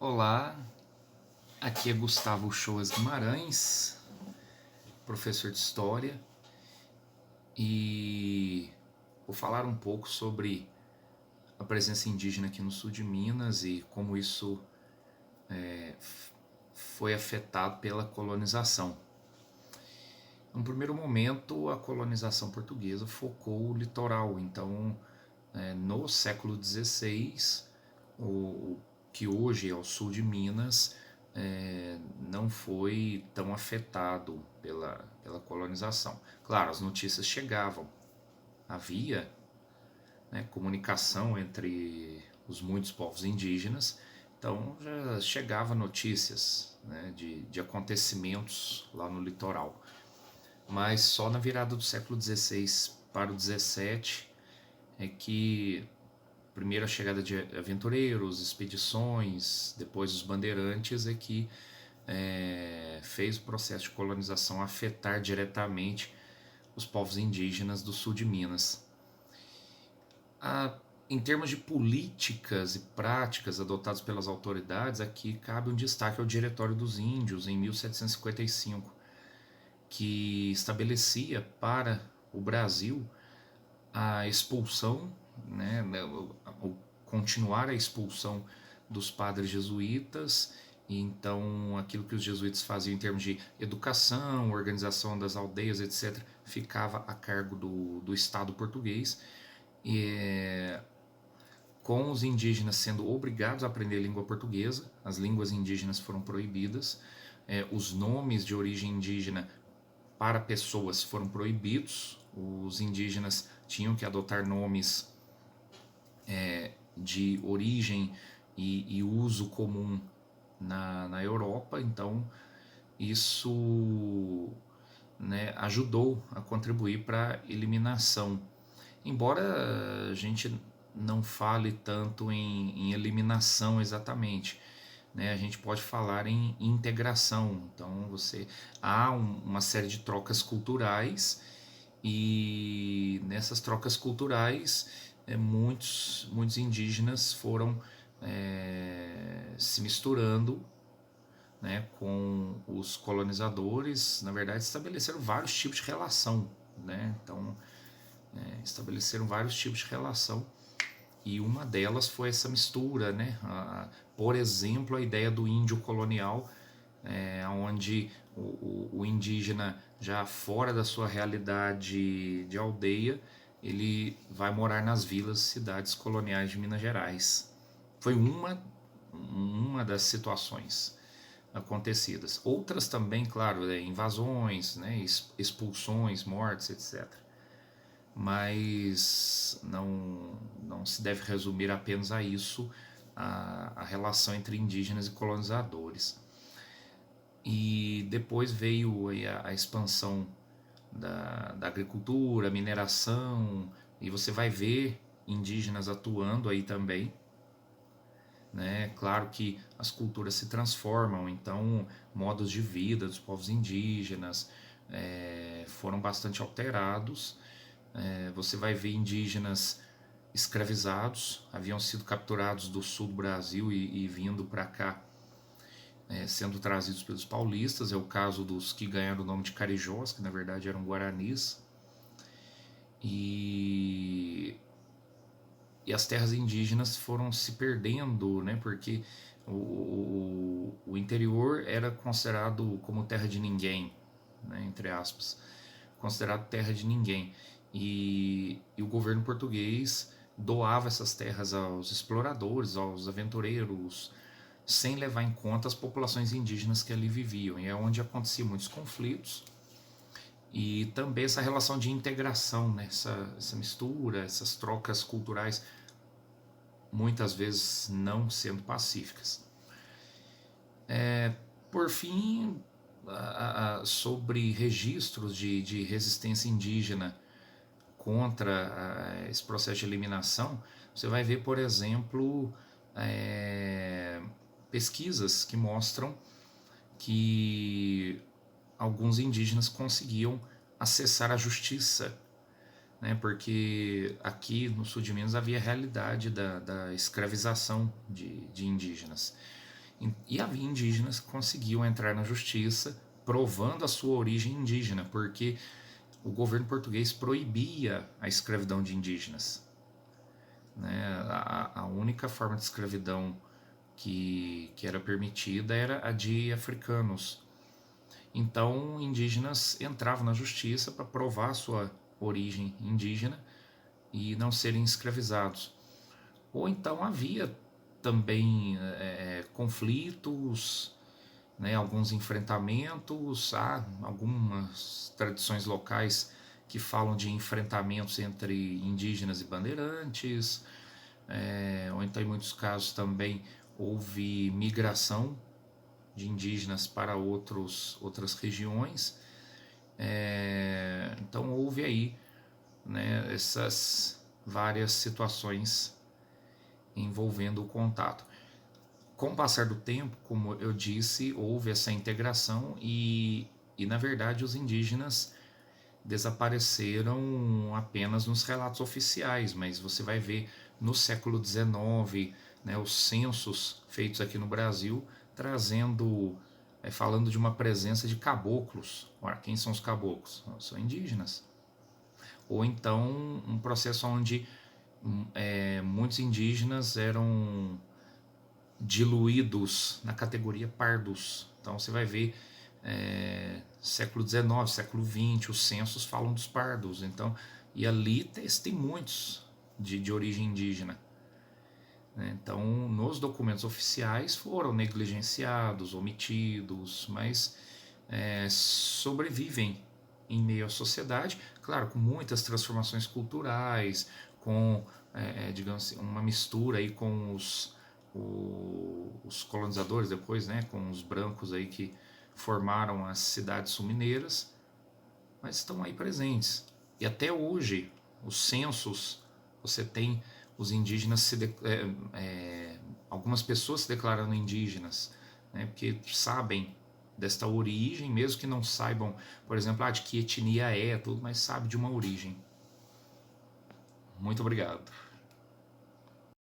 Olá, aqui é Gustavo Shoas Guimarães, professor de História, e vou falar um pouco sobre a presença indígena aqui no sul de Minas e como isso foi afetado pela colonização. No primeiro momento, a colonização portuguesa focou o litoral, então no século XVI, o que hoje é o sul de Minas, não foi tão afetado pela colonização. Claro, as notícias chegavam, havia, né, comunicação entre os muitos povos indígenas, então já chegava notícias, né, de acontecimentos lá no litoral. Mas só na virada do século XVI para o XVII é que primeiro a chegada de aventureiros, expedições, depois os bandeirantes, é que fez o processo de colonização afetar diretamente os povos indígenas do sul de Minas. Em termos de políticas e práticas adotadas pelas autoridades, aqui cabe um destaque ao Diretório dos Índios, em 1755, que estabelecia para o Brasil a expulsão, né, continuar a expulsão dos padres jesuítas, e então aquilo que os jesuítas faziam em termos de educação, organização das aldeias, etc., ficava a cargo do Estado português, e, com os indígenas sendo obrigados a aprender a língua portuguesa, as línguas indígenas foram proibidas, os nomes de origem indígena para pessoas foram proibidos, os indígenas tinham que adotar nomes de origem e uso comum na Europa, então isso, né, ajudou a contribuir para a eliminação. Embora a gente não fale tanto em eliminação exatamente, né, a gente pode falar em integração. Então há uma série de trocas culturais, e nessas trocas culturais muitos indígenas foram se misturando, né, com os colonizadores. Na verdade, estabeleceram vários tipos de relação, né? Então estabeleceram vários tipos de relação, e uma delas foi essa mistura, né? Por exemplo, a ideia do índio colonial, onde o indígena, já fora da sua realidade de aldeia, ele vai morar nas vilas, cidades coloniais de Minas Gerais. Foi uma das situações acontecidas. Outras também, claro, invasões, né, expulsões, mortes, etc. Mas não se deve resumir apenas a isso, a relação entre indígenas e colonizadores. E depois veio a expansão da agricultura, mineração, e você vai ver indígenas atuando aí também, né? Claro que as culturas se transformam, então modos de vida dos povos indígenas foram bastante alterados. Você vai ver indígenas escravizados, haviam sido capturados do sul do Brasil e vindo para cá, sendo trazidos pelos paulistas. É o caso dos que ganharam o nome de carijós, que na verdade eram guaranis. E as terras indígenas foram se perdendo, né, porque o interior era considerado como terra de ninguém, né, entre aspas, considerado terra de ninguém. E o governo português doava essas terras aos exploradores, aos aventureiros, sem levar em conta as populações indígenas que ali viviam. E é onde aconteciam muitos conflitos, e também essa relação de integração, né? essa mistura, essas trocas culturais, muitas vezes não sendo pacíficas. Por fim, sobre registros de resistência indígena contra esse processo de eliminação, você vai ver, por exemplo, pesquisas que mostram que alguns indígenas conseguiam acessar a justiça, né, porque aqui no sul de Minas havia a realidade da escravização de indígenas. E havia indígenas que conseguiam entrar na justiça provando a sua origem indígena, porque o governo português proibia a escravidão de indígenas. Né? A única forma de escravidão que era permitida era a de africanos. Então, indígenas entravam na justiça para provar sua origem indígena e não serem escravizados. Ou então havia também conflitos, né, alguns enfrentamentos, há algumas tradições locais que falam de enfrentamentos entre indígenas e bandeirantes, ou então em muitos casos também houve migração de indígenas para outras regiões. Então houve aí, né, essas várias situações envolvendo o contato. Com o passar do tempo, como eu disse, houve essa integração e na verdade os indígenas desapareceram apenas nos relatos oficiais, mas você vai ver no século XIX, né, os censos feitos aqui no Brasil trazendo, falando de uma presença de caboclos. Ora, quem são os caboclos? São indígenas. Ou então um processo onde muitos indígenas eram diluídos na categoria pardos. Então você vai ver século XIX, século XX, os censos falam dos pardos. Então, e ali tem muitos de origem indígena. Então, nos documentos oficiais foram negligenciados, omitidos, mas sobrevivem em meio à sociedade, claro, com muitas transformações culturais, com, digamos assim, uma mistura aí com os colonizadores depois, né, com os brancos aí que formaram as cidades sul-mineiras, mas estão aí presentes. E até hoje, os censos, você tem os indígenas, algumas pessoas se declarando indígenas, né, porque sabem desta origem, mesmo que não saibam, por exemplo, de que etnia é, tudo, mas sabe de uma origem. Muito obrigado.